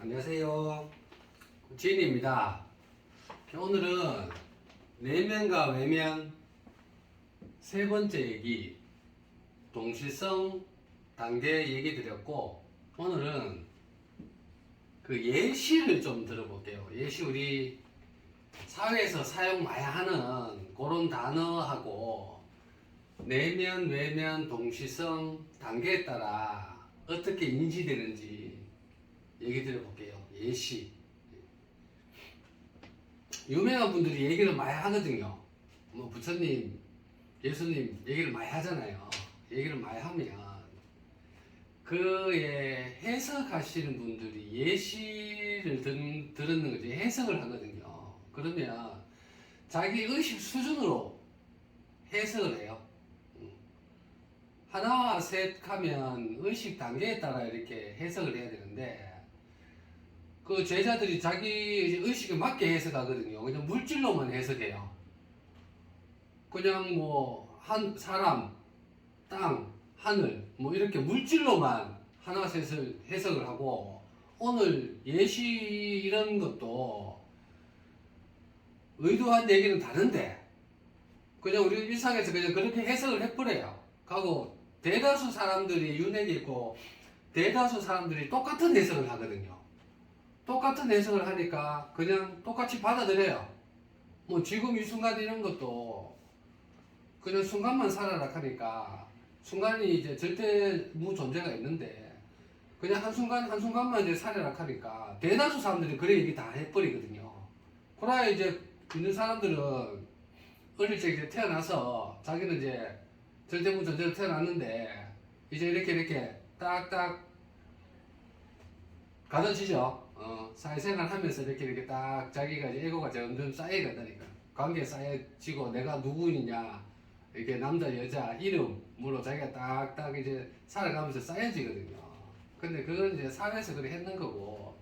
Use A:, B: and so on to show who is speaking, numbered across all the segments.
A: 안녕하세요. 지인입니다. 오늘은 내면과 외면 세 번째 얘기, 동시성 단계 얘기 드렸고, 오늘은 그 예시를 좀 들어볼게요. 예시 우리 사회에서 사용 많이 하는 그런 단어하고 내면, 외면, 동시성 단계에 따라 어떻게 인지되는지 얘기 드려볼게요. 예시. 유명한 분들이 얘기를 많이 하거든요. 뭐 부처님, 예수님 얘기를 많이 하잖아요. 얘기를 많이 하면 그에 해석하시는 분들이 예시를 들었는 거지 해석을 하거든요. 그러면 자기 의식 수준으로 해석을 해요. 하나와 셋 하면 의식 단계에 따라 이렇게 해석을 해야 되는데 그 제자들이 자기 의식에 맞게 해석하거든요. 그냥 물질로만 해석해요. 그냥 뭐 한 사람, 땅, 하늘 뭐 이렇게 물질로만 하나 셋을 해석을 하고 오늘 예시 이런 것도 의도한 얘기는 다른데 그냥 우리 일상에서 그냥 그렇게 해석을 해버려요. 하고 대다수 사람들이 윤회계 있고 대다수 사람들이 똑같은 해석을 하거든요. 똑같은 해석을 하니까 그냥 똑같이 받아들여요. 뭐 지금 이 순간 이런 것도 그냥 순간만 살아라 하니까 순간이 이제 절대 무존재가 있는데 그냥 한순간 한순간만 이제 살아라 하니까 대다수 사람들이 그래 얘기 다 해버리거든요. 그래야 이제 있는 사람들은 어릴 적 이제 태어나서 자기는 이제 절대 무존재로 태어났는데 이제 이렇게 딱딱 가져지죠. 사회생활 하면서 이렇게 딱 자기가 이제 에고가 점점 쌓여간다니까. 관계에 쌓여지고 내가 누구이냐, 이렇게 남자, 여자, 이름으로 자기가 딱딱 이제 살아가면서 쌓여지거든요. 근데 그건 이제 사회에서 그래 했는 거고,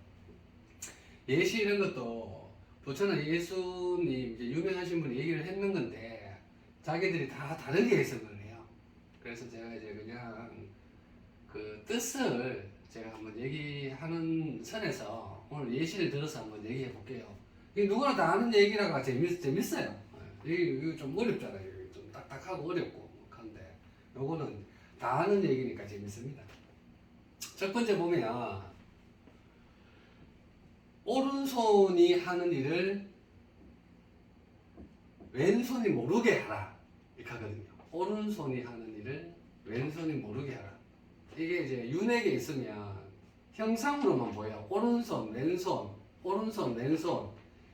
A: 예시 이런 것도 부처는 예수님 이제 유명하신 분이 얘기를 했는 건데, 자기들이 다 다르게 해석을 해요. 그래서 제가 이제 그냥 그 뜻을 제가 한번 얘기하는 선에서 오늘 예시를 들어서 한번 얘기해 볼게요. 이게 누구나 다 아는 얘기라가 재밌어요. 이게 좀 어렵잖아요. 좀 딱딱하고 어렵고 한데 요거는 다 아는 얘기니까 재밌습니다. 첫 번째 보면 오른손이 하는 일을 왼손이 모르게 하라 이렇게 하거든요. 오른손이 하는 일을 왼손이 모르게 하라. 이게 이제 윤회계 있으면 형상으로만 보여. 오른손, 왼손, 오른손, 왼손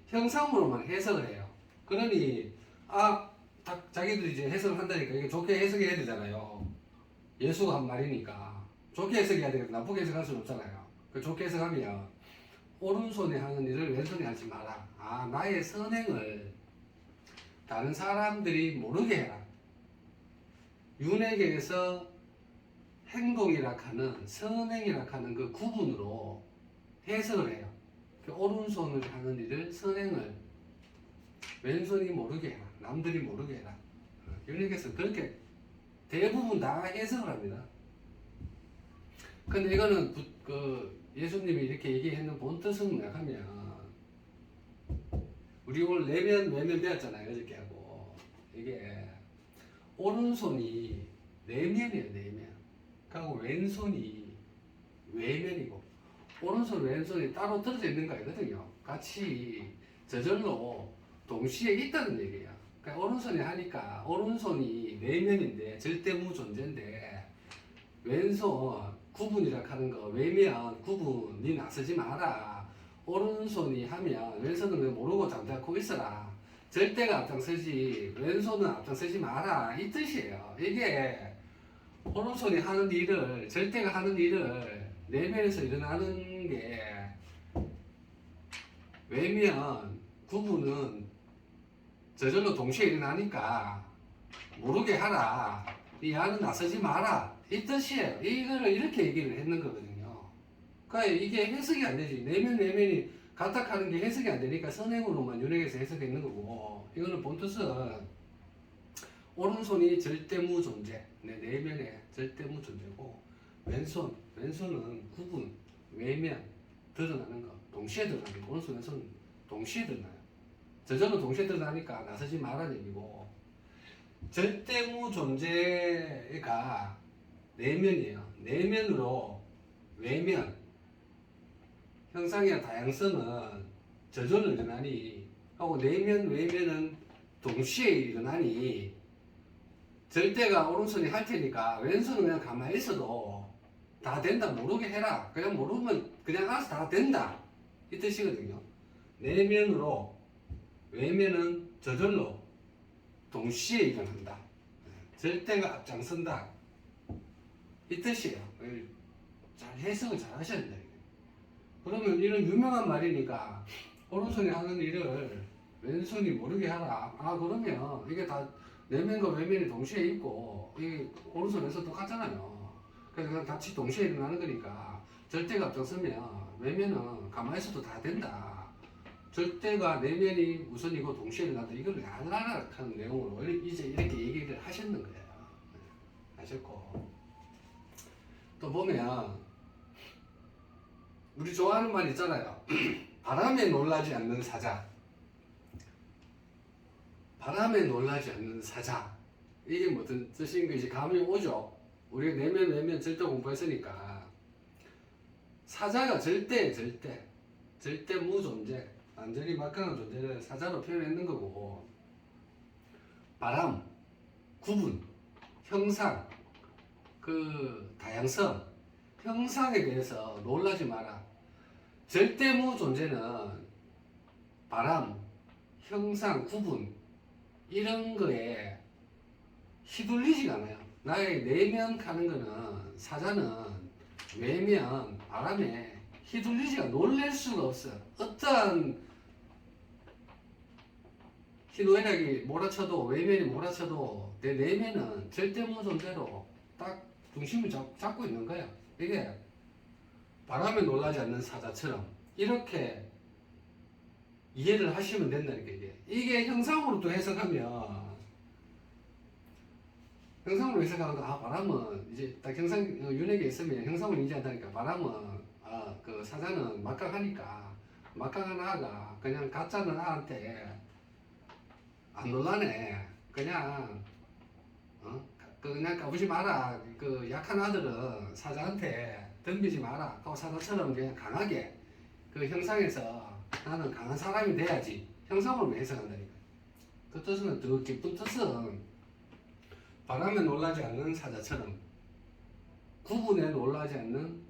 A: 형상으로만 해석을 해요. 그러니 자기들이 이제 해석을 한다니까 이게 좋게 해석해야 되잖아요. 예수가 한 말이니까 좋게 해석해야 되겠다. 나쁘게 해석할 수는 없잖아요. 좋게 해석하면 오른손이 하는 일을 왼손이 하지 마라. 나의 선행을 다른 사람들이 모르게 해라. 윤회계에서 행동이라 하는 선행이라 하는 그 구분으로 해석을 해요. 오른손을 하는 일을 선행을 왼손이 모르게 해라. 남들이 모르게 해라. 윤회계에서 그렇게 대부분 다 해석을 합니다. 근데 이거는 예수님이 이렇게 얘기했는 본 뜻은 뭐냐 하면 우리 오늘 내면 외면 배웠잖아요. 어저께 하고 이게 오른손이 내면이에요. 내면. 그리고 왼손이 외면이고 오른손 왼손이 따로 떨어져 있는 거 아니거든요. 같이 저절로 동시에 있다는 얘기야. 그러니까 오른손이 하니까 오른손이 내면인데 절대 무존재인데 왼손 구분이라 하는 거 외면 구분이 나서지 마라. 오른손이 하면 왼손은 왜 모르고 잠자코 있어라. 절대가 앞장서지 왼손은 앞장서지 마라. 이 뜻이에요. 이게 오른손이 하는 일을 절대가 하는 일을 내면에서 일어나는 게 외면 구분은 저절로 동시에 일어나니까 모르게 하라. 이 안은 나서지 마라. 이 뜻이에요. 이거를 이렇게 얘기를 했는 거거든요. 그러니까 이게 해석이 안 되지. 내면이 가탁하는 게 해석이 안 되니까 선행으로만 윤회계에서 해석했는 거고 이거는 본 뜻은 오른손이 절대무 존재, 내 내면에 절대무 존재고 왼손은 구분, 외면, 드러나는 거. 동시에 드러나는 거. 오른손 왼손 동시에 드러나요. 저절로 동시에 드러나니까 나서지 말라는 얘기고, 절대무 존재가 내면이에요. 내면으로 외면, 형상이나 다양성은 저절로 일어나니 하고, 내면 외면은 동시에 일어나니, 절대가 오른손이 할 테니까 왼손은 그냥 가만히 있어도 다 된다. 모르게 해라. 그냥 모르면 그냥 알아서 다 된다. 이 뜻이거든요. 내면으로 외면은 저절로 동시에 일어난다. 절대가 앞장선다. 이 뜻이에요. 잘 해석을 잘 하셔야 된다. 그러면 이런 유명한 말이니까 오른손이 하는 일을 왼손이 모르게 하라. 아, 그러면 이게 다 내면과 외면이 동시에 있고, 이게 오른손 왼손 똑같잖아요. 그래서 그냥 같이 동시에 일어나는 거니까 절대가 앞장서면 외면은 가만히 있어도 다 된다. 절대가 내면이 우선이고 동시에 일어난다. 이걸 알아라 하는 내용으로 이제 이렇게 얘기를 하셨는 거예요. 하셨고, 또 보면 우리 좋아하는 말 있잖아요. 바람에 놀라지 않는 사자. 바람에 놀라지 않는 사자. 이게 무슨 뜻인 것이 감이 오죠. 우리가 내면 외면 절대 공부했으니까. 사자가 절대 무존재, 완전히 막강한 존재를 사자로 표현했는 거고, 바람, 구분, 형상, 그 다양성, 형상에 대해서 놀라지 마라. 절대무 존재는 바람, 형상, 구분 이런 거에 휘둘리지가 않아요. 나의 내면 가는 거는, 사자는 외면, 바람에 휘둘리지가, 놀랄 수가 없어요. 어떠한 희노애락이 몰아쳐도, 외면이 몰아쳐도 내 내면은 절대무 존재로 딱 중심을 잡고 있는 거예요. 이게 바람에 놀라지 않는 사자처럼 이렇게 이해를 하시면 된다니까. 이게 형상으로 또 해석하면, 형상으로 해석하면, 아, 바람은 이제 딱 형상 윤회에 있으면 형상을 인지한다니까. 바람은 그 사자는 막강하니까, 막강한 아가 그냥 가짜는 아한테 안 놀라네. 그냥 그냥 까부지 마라. 그 약한 아들은 사자한테 덤비지 마라. 또 사자처럼 그냥 강하게 그 형상에서 나는 강한 사람이 돼야지. 형상으로 해석한다니까. 그 뜻은, 더 깊은 뜻은 바람에 놀라지 않는 사자처럼, 구분에 놀라지 않는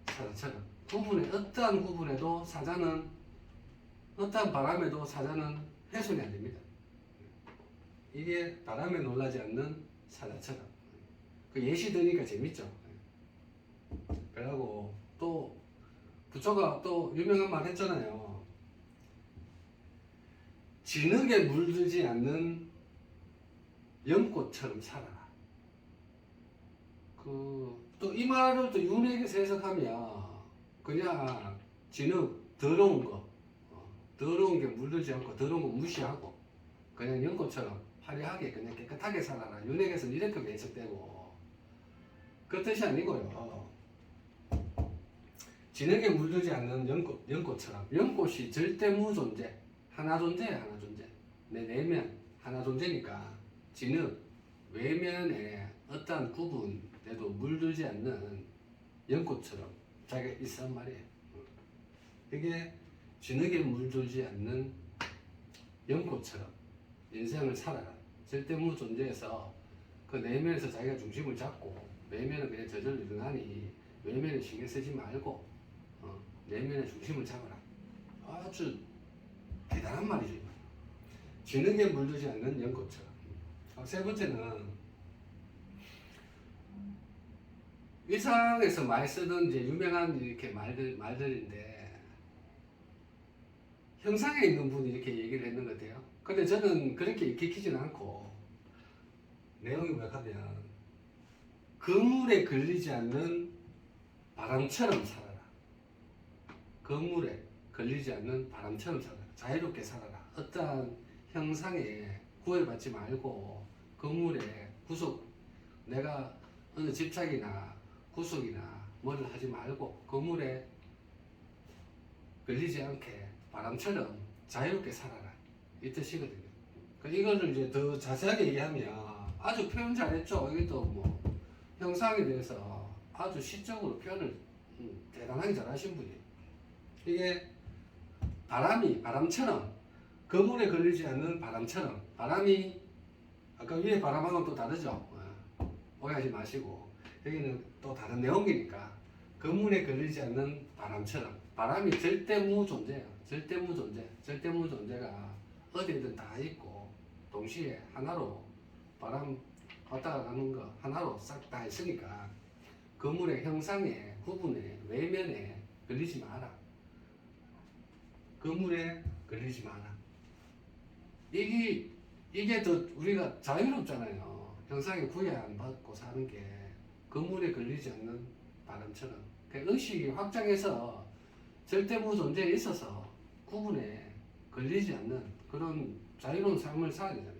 A: 사자처럼, 구분에, 어떠한 구분에도 사자는, 어떠한 바람에도 사자는 훼손이 안 됩니다. 이게 바람에 놀라지 않는 사자처럼. 그 예시 드니까 재밌죠. 그러고 또 부처가 또 유명한 말 했잖아요. 진흙에 물들지 않는 연꽃처럼 살아라. 또 이 말을 또 윤회에서 해석하면, 그냥 진흙, 더러운 거, 더러운 게 물들지 않고 더러운 거 무시하고 그냥 연꽃처럼 화려하게 그냥 깨끗하게 살아라. 윤회에서는 이렇게 해석되고, 그 뜻이 아니고요. 진흙에 물들지 않는 연꽃처럼, 연꽃이 절대 무존재, 하나 존재야. 하나 존재. 내 내면 하나 존재니까 진흙, 외면에 어떠한 구분에도 물들지 않는 연꽃처럼 자기가 있단 말이에요. 이게 진흙에 물들지 않는 연꽃처럼 인생을 살아라. 절대무 존재에서 그 내면에서 자기가 중심을 잡고, 외면은 그냥 저절로 일어나니 외면에 신경 쓰지 말고 내면의 중심을 잡아라. 아주 대단한 말이죠. 진흙에 물들지 않는 연꽃처럼. 세 번째는 일상에서 많이 쓰던 이제 유명한 이렇게 말들인데, 형상에 있는 분이 이렇게 얘기를 했는 것 같아요. 근데 저는 그렇게 익히지는 않고, 내용이 뭐냐면, 그물에 걸리지 않는 바람처럼 살아라. 그물에 걸리지 않는 바람처럼 살아라. 자유롭게 살아라. 어떠한 형상에 구애받지 말고, 그물에 내가 어느 집착이나 구속이나 뭐를 하지 말고, 그물에 걸리지 않게 바람처럼 자유롭게 살아라 이 뜻이거든요. 이거를 이제 더 자세하게 얘기하면 아주 표현 잘했죠. 이것도 뭐 형상에 대해서 아주 시적으로 표현을 대단하게 잘하신 분이에요. 이게 바람이 바람처럼 그물에 걸리지 않는 바람처럼 바람이 아까 위에 바람하고는 또 다르죠. 오해하지 마시고 여기는 또 다른 내용이니까 그물에 걸리지 않는 바람처럼 바람이 절대무 존재예요. 절대무 존재. 절대무 존재가 어디든 다 있고 동시에 하나로 바람 왔다 가는 거 하나로 싹 다 있으니까 그물의 형상에 부분에 외면에 걸리지 마라. 그물에 걸리지 마라. 이게 더 우리가 자유롭잖아요. 형상에 구애받고 사는 게 그물에 걸리지 않는 바람처럼. 의식이 확장해서 절대무 존재에 있어서 구분에 걸리지 않는 그런 자유로운 삶을 살아야 되잖아요.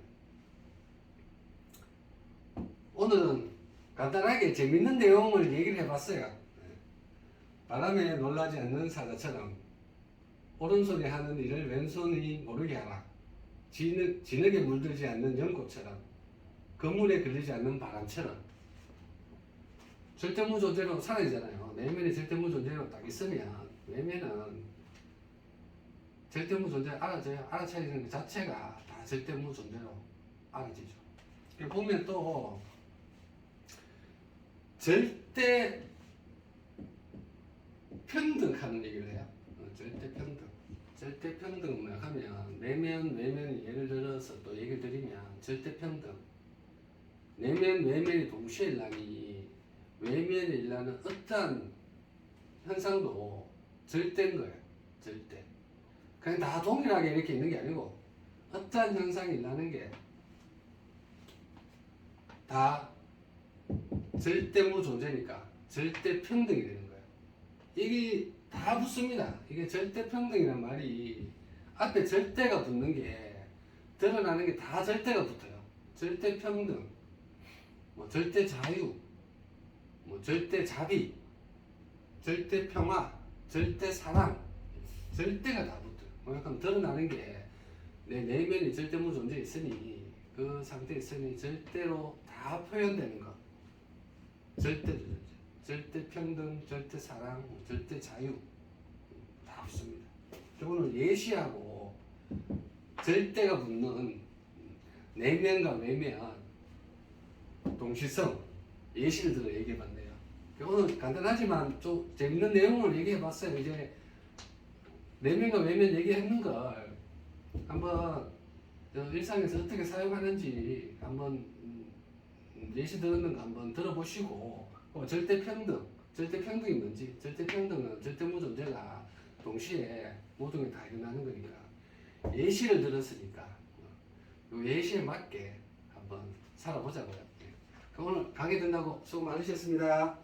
A: 오늘은 간단하게 재밌는 내용을 얘기를 해봤어요. 바람에 놀라지 않는 사자처럼 오른손이 하는 일을 왼손이 모르게 하라. 진흙에 물들지 않는 연꽃처럼 그물에 걸리지 않는 바람처럼 절대무 존재로 살아야 되잖아요. 내면이 절대무 존재로 딱 있으면 외면은 절대무 존재 알아져요. 알아차리는 그 자체가 다 절대무 존재로 알아지죠. 보면 또 절대 평등하는 얘기를 해요. 절대 평등. 절대 평등은 뭐냐 하면 내면 외면이 예를 들어서 또 얘기를 드리면 절대 평등. 내면 외면이 동시에 일어나니 외면에 일어나는 어떠한 현상도 절대인 거예요. 절대. 그냥 다 동일하게 이렇게 있는 게 아니고 어떠한 현상이 일어나는 게 다 절대무 존재니까 절대 평등이 되는 거예요. 이게 다 붙습니다. 이게 절대 평등이란 말이 앞에 절대가 붙는 게 드러나는 게 다 절대가 붙어요. 절대 평등, 뭐 절대 자유, 뭐 절대 자비, 절대 평화, 절대 사랑, 절대가 다 붙어요. 약간 드러나는 게 내 내면이 절대무 존재에 있으니 그 상태에 있으니 절대로 다 표현되는 것. 절대 존재, 절대 평등, 절대 사랑, 절대 자유 다 붙습니다. 오늘 예시하고 절대가 붙는 내면과 외면 동시성 예시를 들어 얘기해봤네요. 오늘 간단하지만 좀 재밌는 내용을 얘기해봤어요. 이제 내면과 외면 얘기했는 걸 한번 일상에서 어떻게 사용하는지 한번 예시 들었는 거 한번 들어보시고 절대 평등이 뭔지 절대 평등은 절대무 존재가 동시에 모든 게 다 일어나는 거니까 예시를 들었으니까 이 예시에 맞게 한번 살아보자고요. 오늘 강의 듣는다고 수고 많으셨습니다.